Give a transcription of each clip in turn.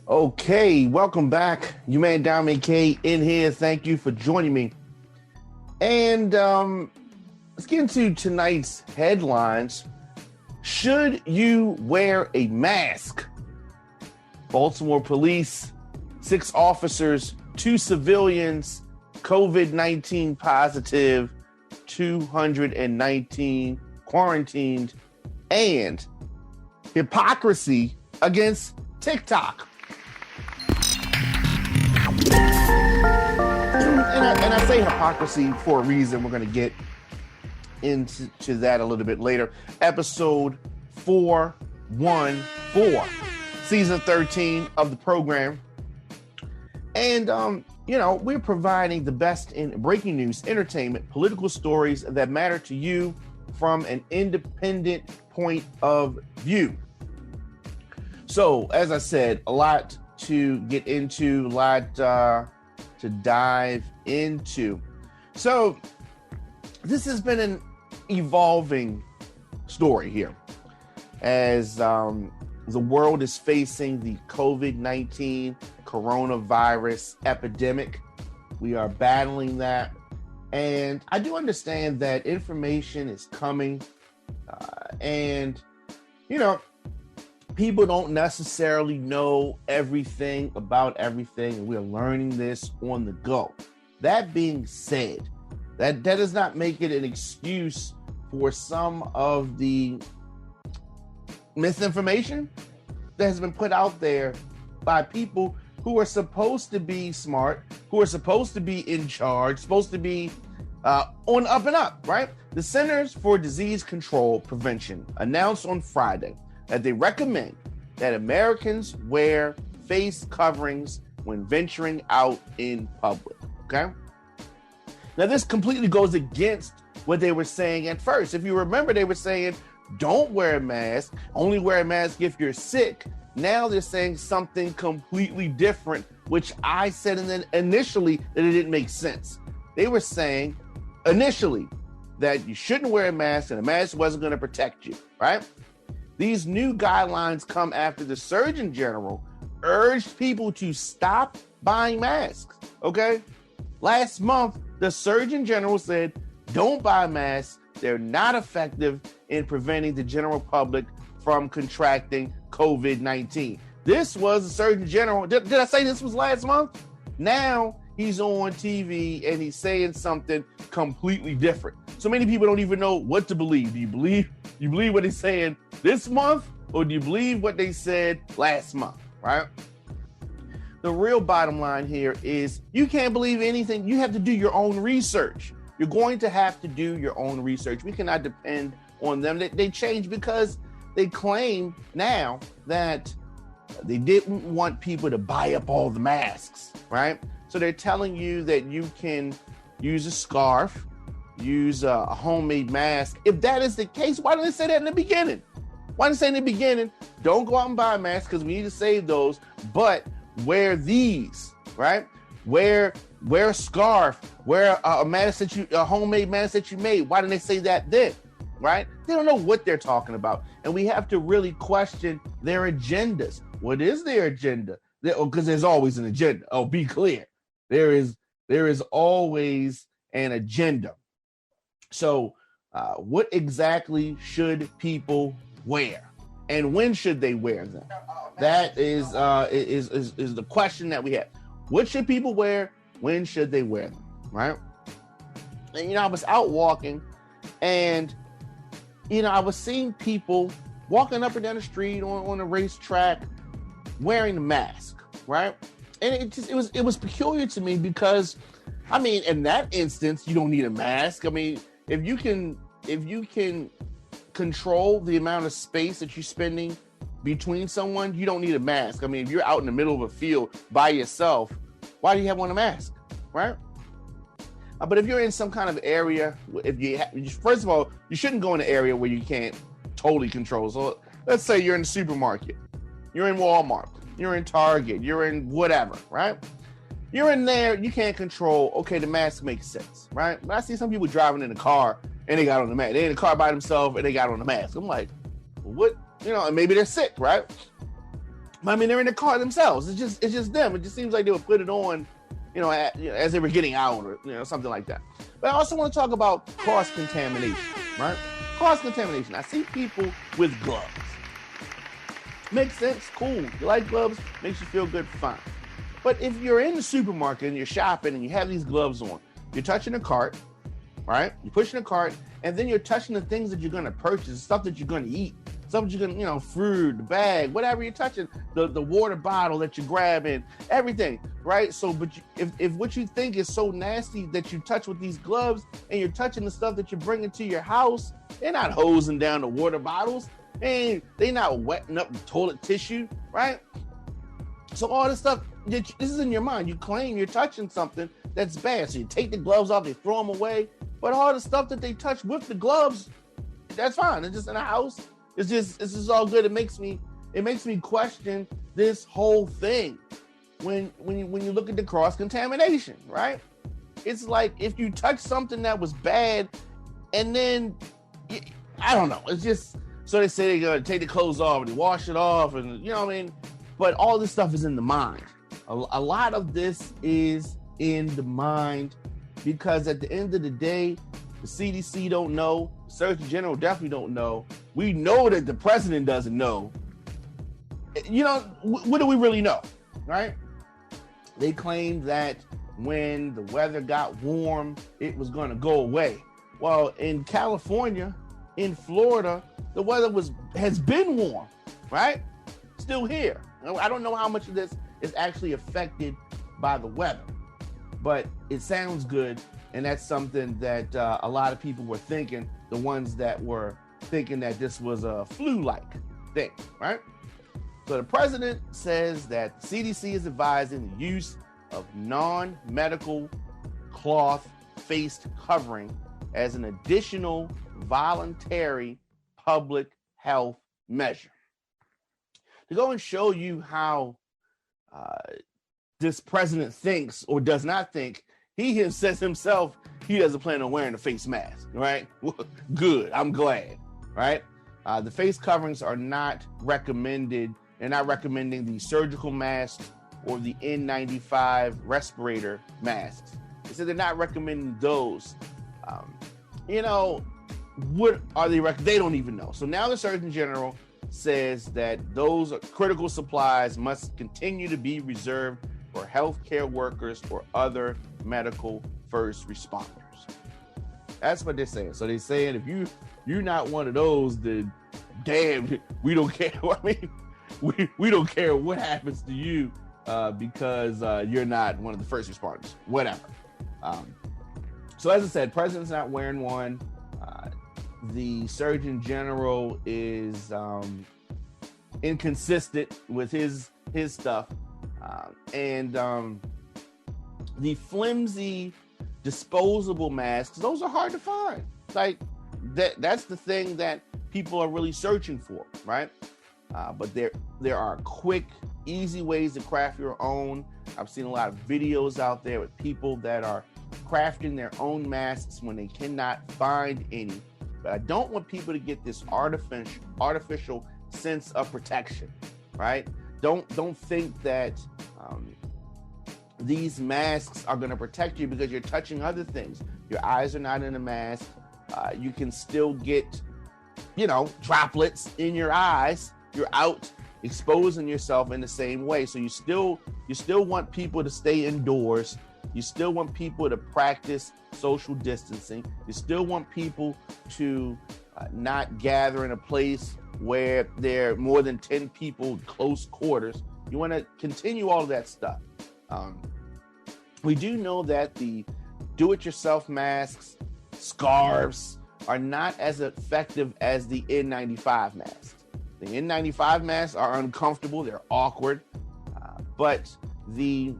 Okay, welcome back. You man Diamond K in here. Thank you for joining me. And let's get into tonight's headlines. Should you wear a mask? Baltimore police, 6 officers, 2 civilians, COVID-19 positive, 219 quarantined, and hypocrisy against TikTok. And I say hypocrisy for a reason. We're going to get into that a little bit later. Episode 414, season 13 of the program. And, we're providing the best in breaking news, entertainment, political stories that matter to you from an independent point of view. So, as I said, a lot to get into, a lot to dive into. So this has been an evolving story here as the world is facing the COVID-19 coronavirus epidemic. We are battling that. And I do understand that information is coming and, people don't necessarily know everything about everything, and we're learning this on the go. That being said, that does not make it an excuse for some of the misinformation that has been put out there by people who are supposed to be smart, who are supposed to be in charge, supposed to be on up and up, right? The Centers for Disease Control Prevention announced on Friday that they recommend that Americans wear face coverings when venturing out in public, okay? Now, this completely goes against what they were saying at first. If you remember, they were saying, don't wear a mask, only wear a mask if you're sick. Now they're saying something completely different, which I said initially that it didn't make sense. They were saying initially that you shouldn't wear a mask and a mask wasn't going to protect you, right? These new guidelines come after the Surgeon General urged people to stop buying masks, okay? Last month, the Surgeon General said, don't buy masks. They're not effective in preventing the general public from contracting COVID-19. This was the Surgeon General. Did I say this was last month? Now he's on TV and he's saying something completely different. So many people don't even know what to believe. Do you believe what he's saying this month, or do you believe what they said last month, right? The real bottom line here is you can't believe anything. You have to do your own research. You're going to have to do your own research. We cannot depend on them. They change because they claim now that they didn't want people to buy up all the masks, right? So they're telling you that you can use a scarf, use a homemade mask. If that is the case, why didn't they say that in the beginning? Why didn't they say in the beginning, don't go out and buy a mask because we need to save those, but wear these, right? Wear a scarf, wear a mask a homemade mask that you made. Why didn't they say that then, right? They don't know what they're talking about. And we have to really question their agendas. What is their agenda? Because there's always an agenda. Oh, be clear. There is always an agenda. So what exactly should people wear? And when should they wear them? That is the question that we have. What should people wear? When should they wear them? Right? And I was out walking, and I was seeing people walking up and down the street on a racetrack wearing a mask, right? And it was peculiar to me because, in that instance, you don't need a mask. If you can control the amount of space that you're spending between someone, you don't need a mask. If you're out in the middle of a field by yourself, why do you have on a mask, right? But if you're in some kind of area, first of all, you shouldn't go in an area where you can't totally control. So let's say you're in the supermarket, you're in Walmart, you're in Target, you're in whatever, right? You're in there, you can't control. Okay, the mask makes sense, right? But I see some people driving in a car and they got on the mask. They're in the car by themselves and they got on the mask. I'm like, what? And maybe they're sick, right? I mean, they're in the car themselves. It's just them. It just seems like they would put it on, as they were getting out, or something like that. But I also want to talk about cross contamination, right? Cross contamination. I see people with gloves. Makes sense, cool. You like gloves, makes you feel good, fine. But if you're in the supermarket and you're shopping and you have these gloves on, you're touching a cart, right? You're pushing a cart, and then you're touching the things that you're going to purchase, stuff that you're going to eat, stuff that you're going to, fruit, the bag, whatever you're touching, the water bottle that you're grabbing, everything, right? So, but if what you think is so nasty that you touch with these gloves, and you're touching the stuff that you're bringing to your house, they're not hosing down the water bottles, and they're not wetting up the toilet tissue, right? So all this stuff, this is in your mind. You claim you're touching something that's bad. So you take the gloves off, they throw them away. But all the stuff that they touch with the gloves, that's fine. It's just in the house. It's just all good. It makes me question this whole thing. When you look at the cross contamination, right? It's like if you touch something that was bad, and then I don't know. It's just, so they say they're gonna take the clothes off and they wash it off, and you know what I mean. But all this stuff is in the mind. A lot of this is in the mind, because at the end of the day, the CDC don't know, the Surgeon General definitely don't know. We know that the president doesn't know. What do we really know, right? They claimed that when the weather got warm, it was going to go away. Well, in California, in Florida, the weather has been warm, right? Still here. I don't know how much of this is actually affected by the weather, but it sounds good. And that's something that a lot of people were thinking, the ones that were thinking that this was a flu-like thing, right? So the president says that the CDC is advising the use of non-medical cloth face covering as an additional voluntary public health measure. To go and show you how this president thinks or does not think, he says himself he doesn't plan on wearing a face mask, right? Good, I'm glad, right? The face coverings are not recommended. They're not recommending the surgical masks or the N95 respirator masks. They said they're not recommending those. What are they? They don't even know. So now the Surgeon General says that those critical supplies must continue to be reserved for healthcare workers or other medical first responders. That's what they're saying. So they're saying if you're not one of those, then damn, we don't care. I mean, we don't care what happens to you because you're not one of the first responders, whatever. So as I said, president's not wearing one. The Surgeon General is inconsistent with his stuff. And the flimsy disposable masks, those are hard to find. Like that's the thing that people are really searching for, right? But there are quick, easy ways to craft your own. I've seen a lot of videos out there with people that are crafting their own masks when they cannot find any. But I don't want people to get this artificial sense of protection, right? Don't think that these masks are going to protect you because you're touching other things. Your eyes are not in a mask. You can still get, droplets in your eyes. You're out exposing yourself in the same way. So you still want people to stay indoors. You still want people to practice social distancing. You still want people to not gather in a place where there are more than 10 people, close quarters. You want to continue all of that stuff. We do know that the do-it-yourself masks, scarves, are not as effective as the N95 masks. The N95 masks are uncomfortable, they're awkward, but the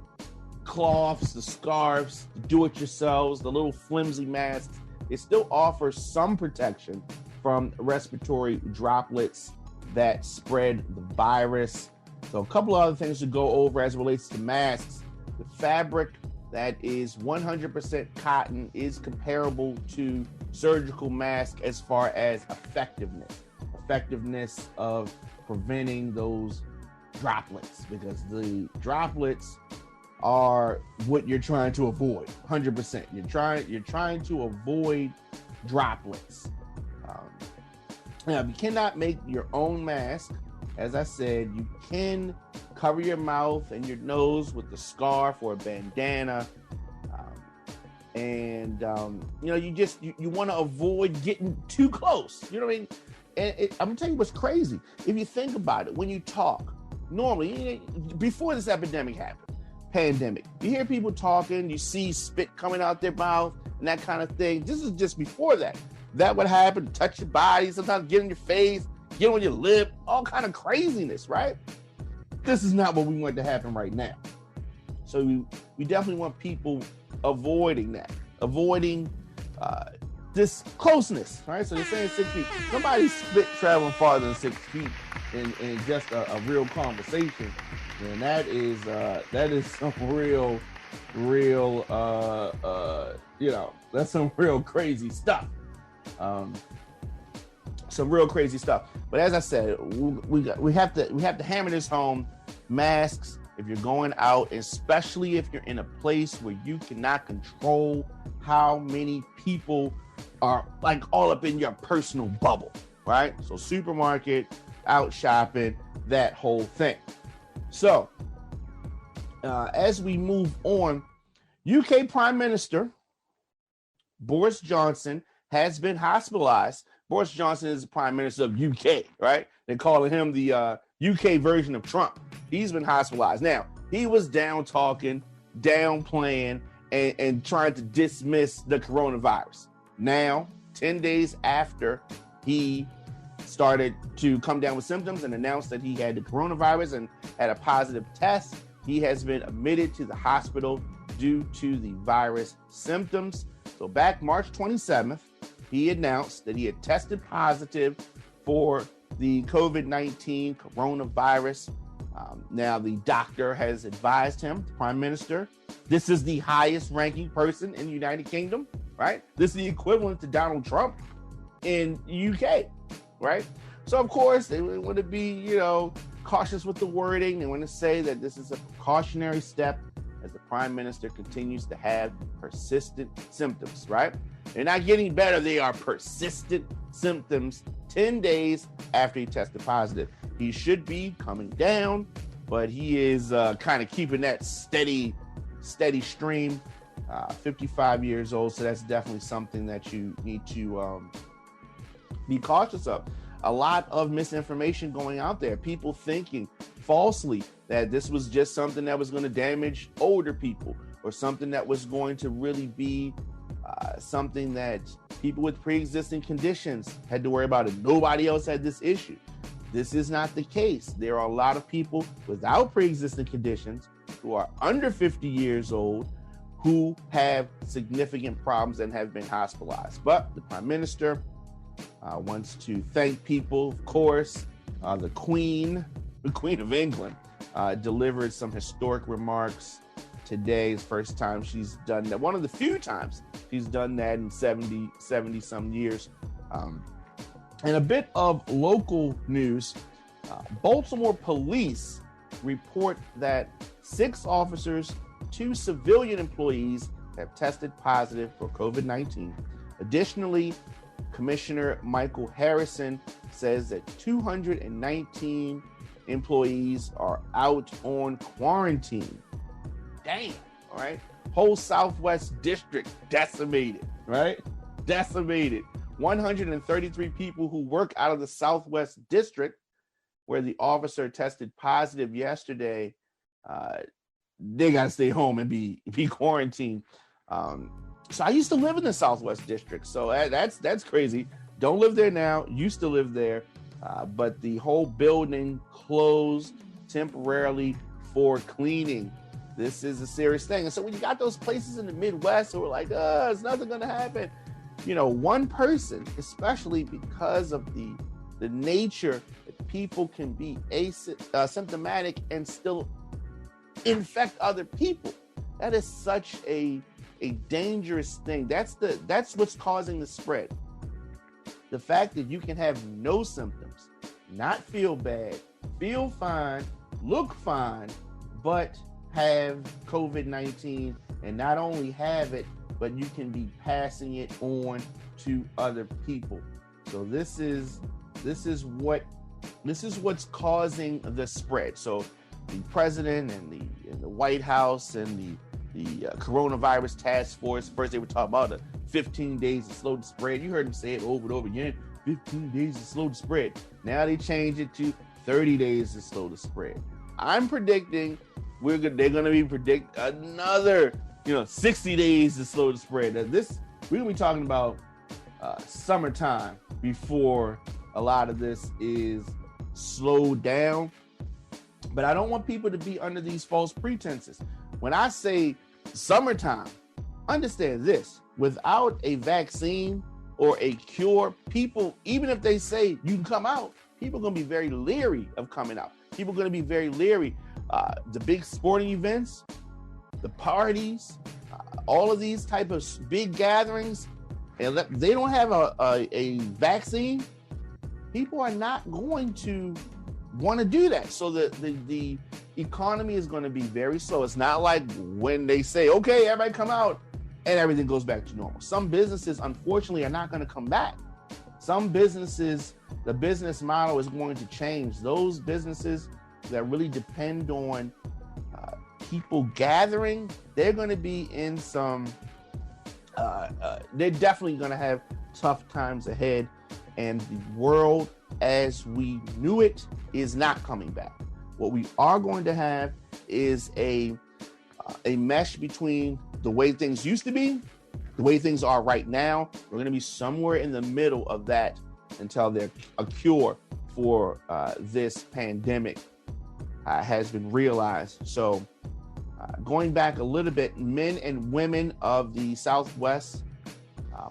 cloths, the scarves, the do-it-yourselves, the little flimsy masks, it still offers some protection from respiratory droplets that spread the virus. So a couple of other things to go over as it relates to masks. The fabric that is 100% cotton is comparable to surgical masks as far as effectiveness of preventing those droplets, because the droplets are what you're trying to avoid. 100%. You're trying to avoid droplets. Now, you cannot make your own mask. As I said, you can cover your mouth and your nose with a scarf or a bandana. You want to avoid getting too close. You know what I mean? And I'm gonna tell you what's crazy. If you think about it, when you talk, normally, before this pandemic, you hear people talking, you see spit coming out their mouth and that kind of thing. This is just before that. That would happen, touch your body, sometimes get in your face, get on your lip, all kind of craziness, right? This is not what we want to happen right now. So we definitely want people avoiding that, avoiding this closeness, right? So they're saying 6 feet. Somebody spit traveling farther than 6 feet in just a real conversation, and that is some that's some real crazy stuff. Some real crazy stuff. But as I said, we have to hammer this home. Masks, if you're going out, especially if you're in a place where you cannot control how many people are like all up in your personal bubble, right? So supermarket, out shopping, that whole thing. So as we move on, UK Prime Minister Boris Johnson has been hospitalized. Boris Johnson is the Prime Minister of UK, right? They're calling him the UK version of Trump. He's been hospitalized. Now, he was down talking, downplaying, and trying to dismiss the coronavirus. Now, 10 days after he started to come down with symptoms and announced that he had the coronavirus and had a positive test, he has been admitted to the hospital due to the virus symptoms. So back March 27th, he announced that he had tested positive for the COVID-19 coronavirus. Now, the doctor has advised him, the Prime Minister, this is the highest ranking person in the United Kingdom, right? This is the equivalent to Donald Trump in UK, right? So, of course, they want to be, cautious with the wording. They want to say that this is a precautionary step as the Prime Minister continues to have persistent symptoms, right? They're not getting better. They are persistent symptoms 10 days after he tested positive. He should be coming down, but he is kind of keeping that steady stream. 55 years old, so that's definitely something that you need to be cautious of. A lot of misinformation going out there. People thinking falsely that this was just something that was going to damage older people, or something that was going to really be something that people with pre-existing conditions had to worry about, and nobody else had this issue. This is not the case. There are a lot of people without pre-existing conditions who are under 50 years old who have significant problems and have been hospitalized. But the Prime Minister wants to thank people, of course. The Queen of England, delivered some historic remarks today. It's the first time she's done that. One of the few times she's done that in 70 some years. And a bit of local news, Baltimore police report that 6 officers, 2 civilian employees have tested positive for COVID-19. Additionally, Commissioner Michael Harrison says that 219 employees are out on quarantine. Damn, all right? Whole Southwest District decimated, right? Decimated. 133 people who work out of the Southwest District, where the officer tested positive yesterday, they got to stay home and be quarantined. So I used to live in the Southwest District, so that's crazy. Don't live there now. Used to live there, but the whole building closed temporarily for cleaning. This is a serious thing. And so when you got those places in the Midwest who are like, it's nothing going to happen. One person, especially because of the nature that people can be asymptomatic and still infect other people. That is such a dangerous thing. That's what's causing the spread. The fact that you can have no symptoms, not feel bad, feel fine, look fine, but have COVID-19, and not only have it, but you can be passing it on to other people. So this is what's causing the spread. So the president and the White House and the coronavirus task force, first they were talking about the 15 days to slow the spread. You heard them say it over and over again, 15 days to slow the spread. Now they changed it to 30 days to slow the spread. I'm predicting they're going to be predict another 60 days to slow the spread. Now we're going to be talking about summertime before a lot of this is slowed down. But I don't want people to be under these false pretenses. When I say summertime, understand this: without a vaccine or a cure, people, even if they say you can come out, people are going to be very leery of coming out. People are going to be very leery. The big sporting events, the parties, all of these type of big gatherings, and they don't have a vaccine, people are not going to want to do that. So the economy is going to be very slow. It's not like when they say, okay, everybody come out and everything goes back to normal. Some businesses, unfortunately, are not going to come back. Some businesses, the business model is going to change. Those businesses that really depend on people gathering, they're going to be in some, they're definitely going to have tough times ahead. And the world as we knew it is not coming back. What we are going to have is a mesh between the way things used to be, the way things are right now. We're going to be somewhere in the middle of that until there's a cure for this pandemic has been realized. So going back a little bit, men and women of the Southwest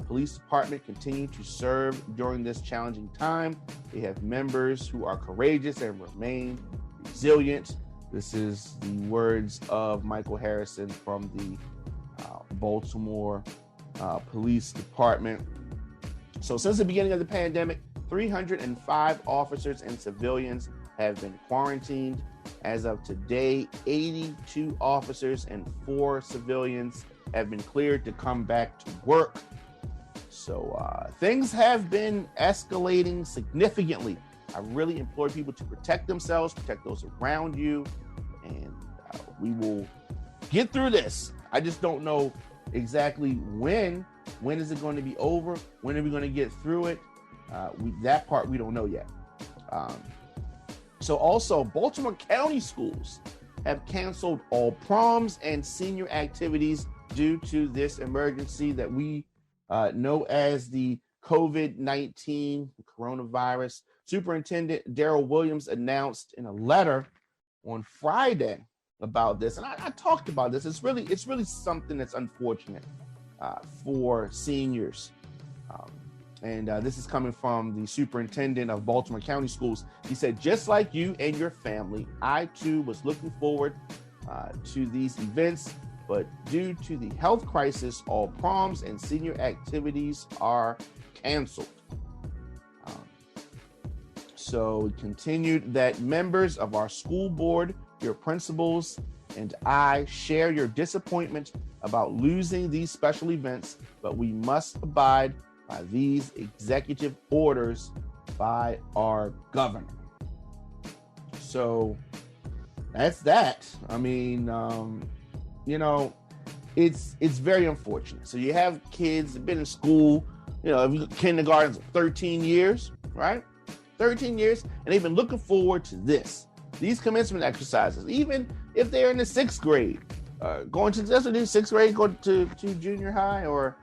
Police Department continue to serve during this challenging time. They have members who are courageous and remain resilient. This is the words of Michael Harrison from the Baltimore Police Department. So since the beginning of the pandemic, 305 officers and civilians have been quarantined. As of today, 82 officers and 4 civilians have been cleared to come back to work. So things have been escalating significantly. I really implore people to protect themselves, protect those around you, and we will get through this. I just don't know exactly when is it going to be over? When are we going to get through it? That part we don't know yet. So also, Baltimore County schools have canceled all proms and senior activities due to this emergency that we know as the COVID-19 coronavirus. Superintendent Darrell Williams announced in a letter on Friday about this, and I talked about this. It's really something that's unfortunate for seniors. And this is coming from the superintendent of Baltimore County Schools. He said, just like you and your family, I too was looking forward to these events, but due to the health crisis, all proms and senior activities are canceled. So it continued that members of our school board, your principals, and I share your disappointment about losing these special events, but we must abide by these executive orders by our governor. So that's that. I mean, it's very unfortunate. So you have kids that have been in school, kindergarten 13 years, right? 13 years, and they've been looking forward to these commencement exercises, even if they're in the 6th grade, going to just do 6th grade, go to junior high, or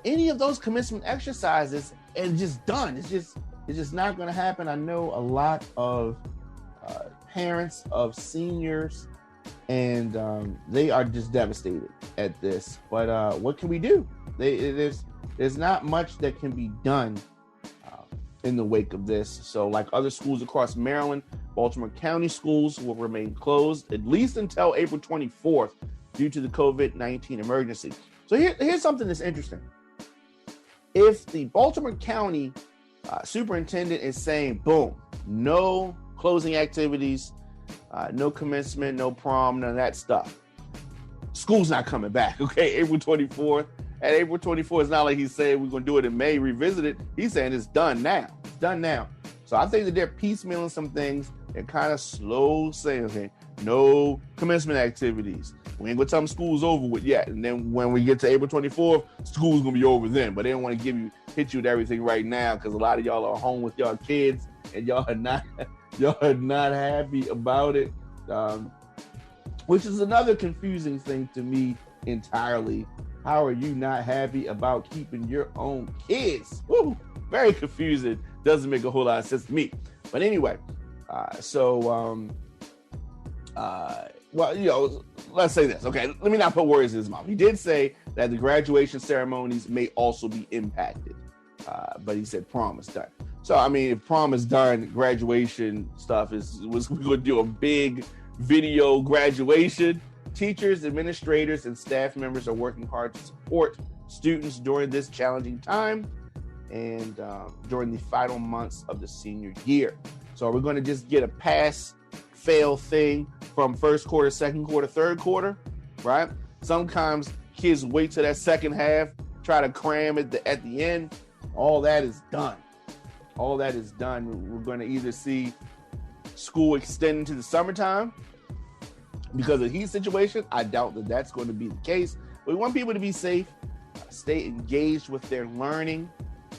any of those commencement exercises, and just done. It's just not going to happen. I know a lot of parents of seniors, and they are just devastated at this. But what can we do? There's not much that can be done in the wake of this. So like other schools across Maryland, Baltimore County schools will remain closed at least until April 24th due to the COVID-19 emergency. So here's something that's interesting. If the Baltimore County superintendent is saying, boom, no closing activities, No commencement, no prom, none of that stuff. School's not coming back, okay? April 24th. At April 24th, it's not like he's saying we're going to do it in May, revisit it. He's saying it's done now. It's done now. So I think that they're piecemealing some things and kind of slow saying, okay, no commencement activities. We ain't going to tell them school's over with yet. And then when we get to April 24th, school's going to be over then. But they don't want to hit you with everything right now because a lot of y'all are home with y'all kids and y'all are not happy about it. Which is another confusing thing to me entirely. How are you not happy about keeping your own kids? Woo, very confusing. Doesn't make a whole lot of sense to me. But anyway, well, let's say this. Okay, let me not put words in his mouth. He did say that the graduation ceremonies may also be impacted. But he said prom is done. So, I mean, if prom is done, graduation stuff we're going to do a big video graduation. Teachers, administrators, and staff members are working hard to support students during this challenging time and during the final months of the senior year. So we're going to just get a pass-fail thing from first quarter, second quarter, third quarter, right? Sometimes kids wait till that second half, try to cram it at the end. All that is done. All that is done. We're going to either see school extend into the summertime, because of the heat situation. I doubt that that's going to be the case. But we want people to be safe, stay engaged with their learning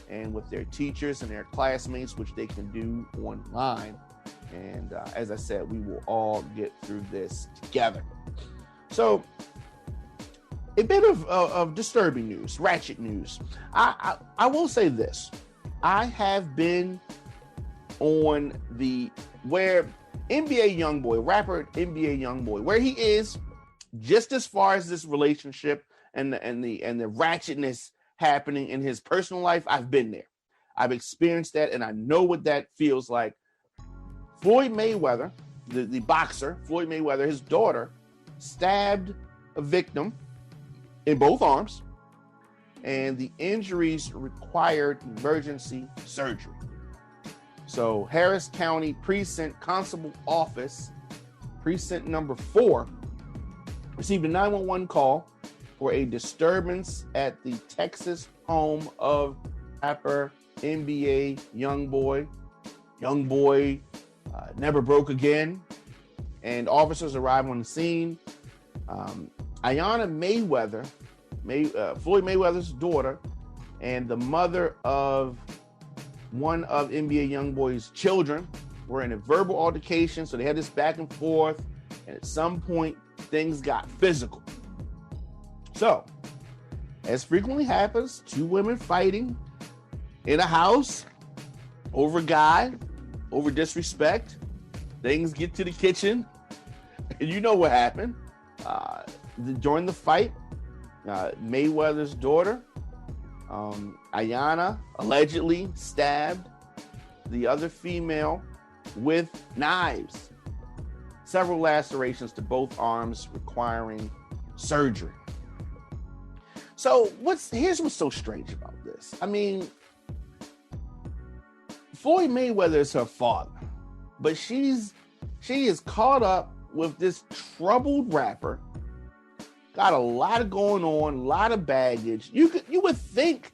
and with their teachers and their classmates, which they can do online. And as I said, we will all get through this together. So, a bit of disturbing news, ratchet news. I will say this. I have been on where NBA Youngboy, rapper NBA Youngboy, where he is, just as far as this relationship and the ratchetness happening in his personal life, I've been there. I've experienced that, and I know what that feels like. Floyd Mayweather, the boxer, Floyd Mayweather, his daughter, stabbed a victim in both arms, and the injuries required emergency surgery. So Harris County Precinct Constable Office, Precinct number 4, received a 911 call for a disturbance at the Texas home of rapper NBA Youngboy. Youngboy never broke again, and officers arrived on the scene. Ayanna Mayweather, Floyd Mayweather's daughter, and the mother of one of NBA Youngboy's children were in a verbal altercation, so they had this back and forth, and at some point, things got physical. So, as frequently happens, two women fighting in a house over a guy, over disrespect. Things get to the kitchen, and you know what happened. During the fight, Mayweather's daughter, Ayanna, allegedly stabbed the other female with knives. Several lacerations to both arms requiring surgery. So here's what's so strange about this. I mean, Floyd Mayweather is her father, but she is caught up with this troubled rapper. Got a lot of going on, a lot of baggage. You would think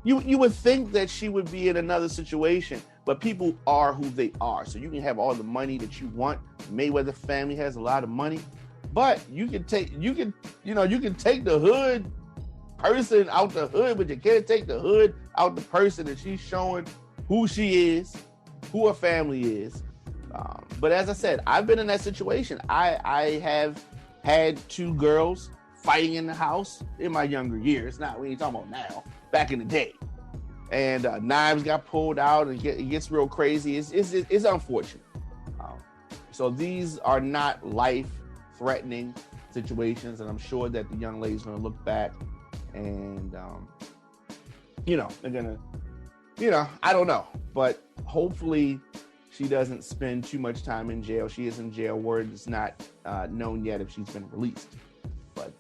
that she would be in another situation, but people are who they are. So you can have all the money that you want. Mayweather family has a lot of money, but you can take the hood person out the hood, but you can't take the hood out the person that she's showing who she is, who her family is. But as I said, I've been in that situation. I have had two girls fighting in the house in my younger years. We ain't talking about now, back in the day. And knives got pulled out, and it gets real crazy. It's unfortunate. So these are not life-threatening situations, and I'm sure that the young lady's going to look back and, they're going to, I don't know. But hopefully she doesn't spend too much time in jail. She is in jail. Word is not known yet if she's been released. But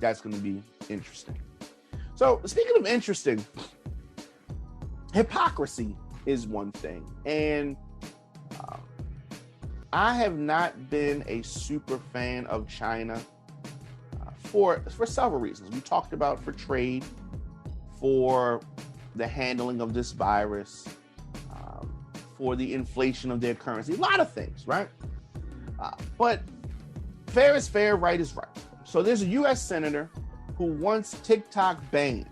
that's going to be interesting. So speaking of interesting, hypocrisy is one thing. And I have not been a super fan of China for several reasons. We talked about for trade, for the handling of this virus, for the inflation of their currency, a lot of things, right? But fair is fair, right is right. So there's a U.S. senator who wants TikTok banned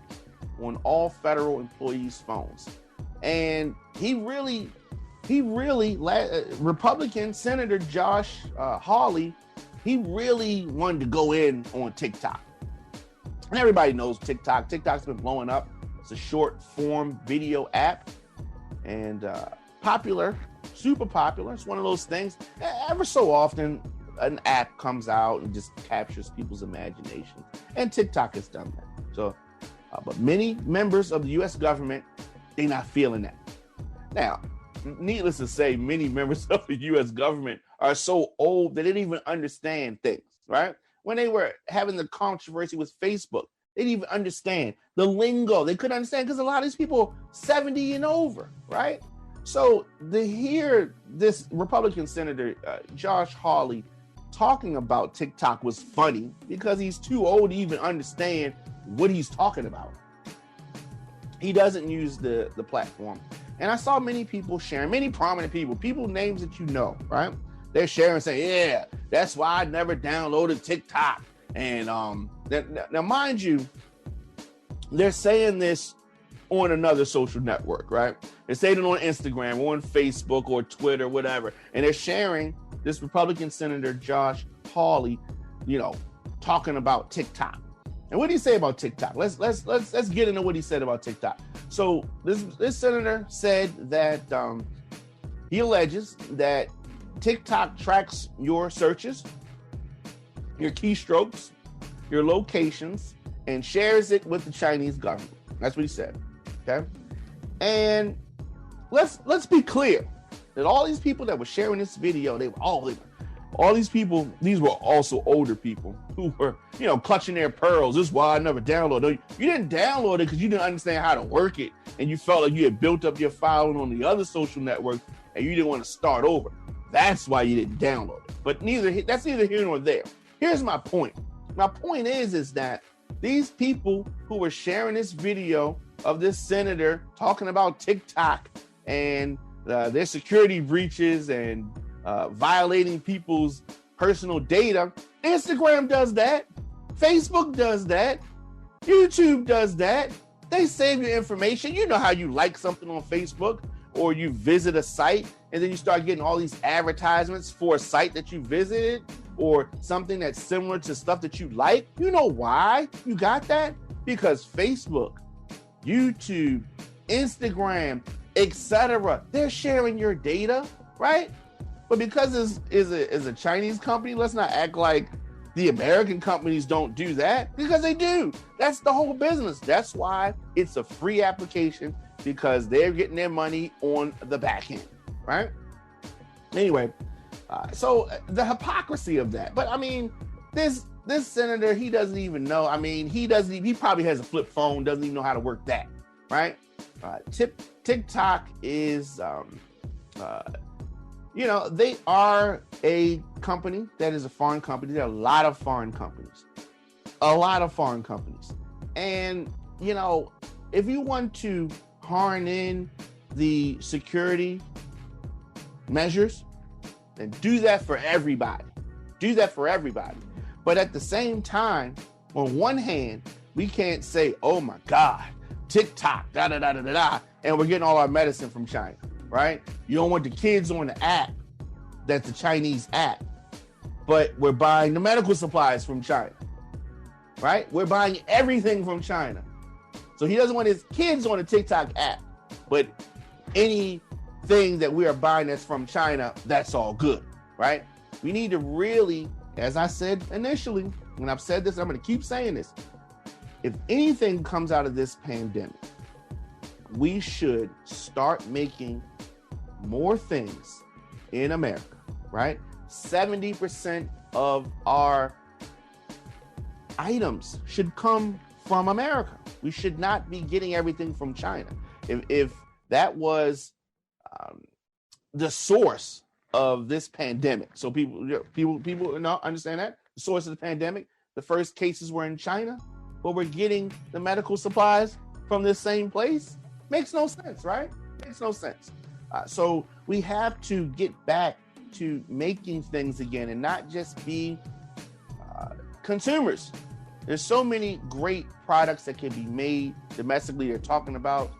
on all federal employees' phones. And Republican Senator Josh Hawley, he really wanted to go in on TikTok. And everybody knows TikTok. TikTok's been blowing up. It's a short form video app and popular, super popular. It's one of those things. Ever so often, an app comes out and just captures people's imagination. And TikTok has done that. So, but many members of the U.S. government, they're not feeling that. Now, needless to say, many members of the U.S. government are so old they didn't even understand things, right? When they were having the controversy with Facebook, they didn't even understand the lingo. They couldn't understand because a lot of these people 70 and over, right? So to hear this Republican Senator Josh Hawley talking about TikTok was funny because he's too old to even understand what he's talking about. He doesn't use the platform. And I saw many people sharing, many prominent people names that you know, right? They're sharing saying, yeah, that's why I never downloaded TikTok. And now, mind you, they're saying this on another social network, right? They're saying it on Instagram or on Facebook or Twitter, whatever. And they're sharing this Republican Senator Josh Hawley, talking about TikTok. And what did he say about TikTok? Let's get into what he said about TikTok. So this senator said that he alleges that TikTok tracks your searches, your keystrokes, your locations, and shares it with the Chinese government. That's what he said. Okay, and let's be clear that all these people that were sharing this video, all these people, these were also older people who were, clutching their pearls. This is why I never downloaded. You didn't download it because you didn't understand how to work it, and you felt like you had built up your following on the other social networks, and you didn't want to start over. That's why you didn't download it. But that's neither here nor there. Here's my point. My point is that these people who were sharing this video of this senator talking about TikTok and their security breaches and violating people's personal data, Instagram does that, Facebook does that, YouTube does that. They save your information. You know how you like something on Facebook or you visit a site and then you start getting all these advertisements for a site that you visited or something that's similar to stuff that you like. You know why you got that? Because Facebook, YouTube, Instagram, etc., they're sharing your data, right? But because this is a Chinese company, let's not act like the American companies don't do that, because they do. That's the whole business. That's why it's a free application, because they're getting their money on the back end, right? Anyway, so the hypocrisy of that. But I mean, this senator, he doesn't even know. I mean, he probably has a flip phone, doesn't even know how to work that, right? TikTok is, they are a company that is a foreign company. There are a lot of foreign companies. And, if you want to horn in the security measures, then do that for everybody. But at the same time, on one hand, we can't say, oh my God, TikTok, and we're getting all our medicine from China, right? You don't want the kids on the app that's a Chinese app, but we're buying the medical supplies from China, right? We're buying everything from China. So he doesn't want his kids on the TikTok app, but anything that we are buying that's from China, that's all good, right? We need to really, as I said initially, when I've said this, I'm going to keep saying this. If anything comes out of this pandemic, we should start making more things in America, right? 70% of our items should come from America. We should not be getting everything from China. If that was the source of this pandemic. So people not understand that the source of the pandemic. The first cases were in China, but we're getting the medical supplies from this same place. Makes no sense, right? Makes no sense. So we have to get back to making things again and not just be consumers. There's so many great products that can be made domestically. They're talking about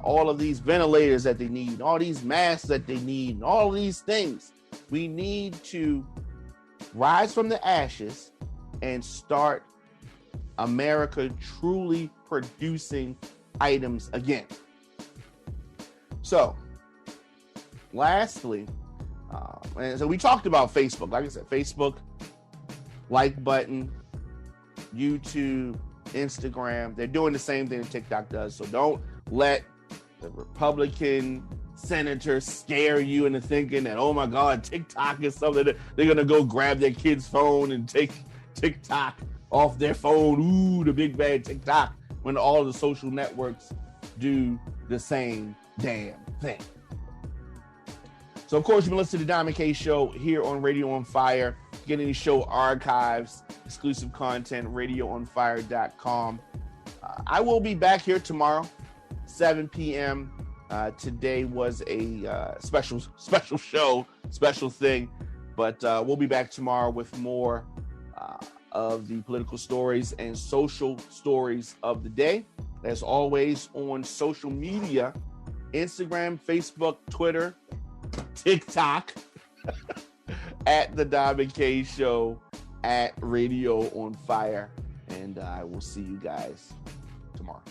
all of these ventilators that they need, all these masks that they need, and all of these things. We need to rise from the ashes and start America truly producing items again. So, lastly, and so we talked about Facebook. Like I said, Facebook, like button, YouTube, Instagram. They're doing the same thing that TikTok does. So don't let the Republican senators scare you into thinking that, oh my God, TikTok is something that they're going to go grab their kid's phone and take TikTok off their phone. Ooh, the big bad TikTok, when all of the social networks do the same damn thing. So, of course, you can listen to the Diamond K Show here on Radio on Fire. Get any show archives, exclusive content, radioonfire.com. I will be back here tomorrow, 7 p.m. Today was a special show, special thing. But we'll be back tomorrow with more of the political stories and social stories of the day. As always, on social media, Instagram, Facebook, Twitter, TikTok, at the Diamond K Show, at Radio on Fire. And I will see you guys tomorrow.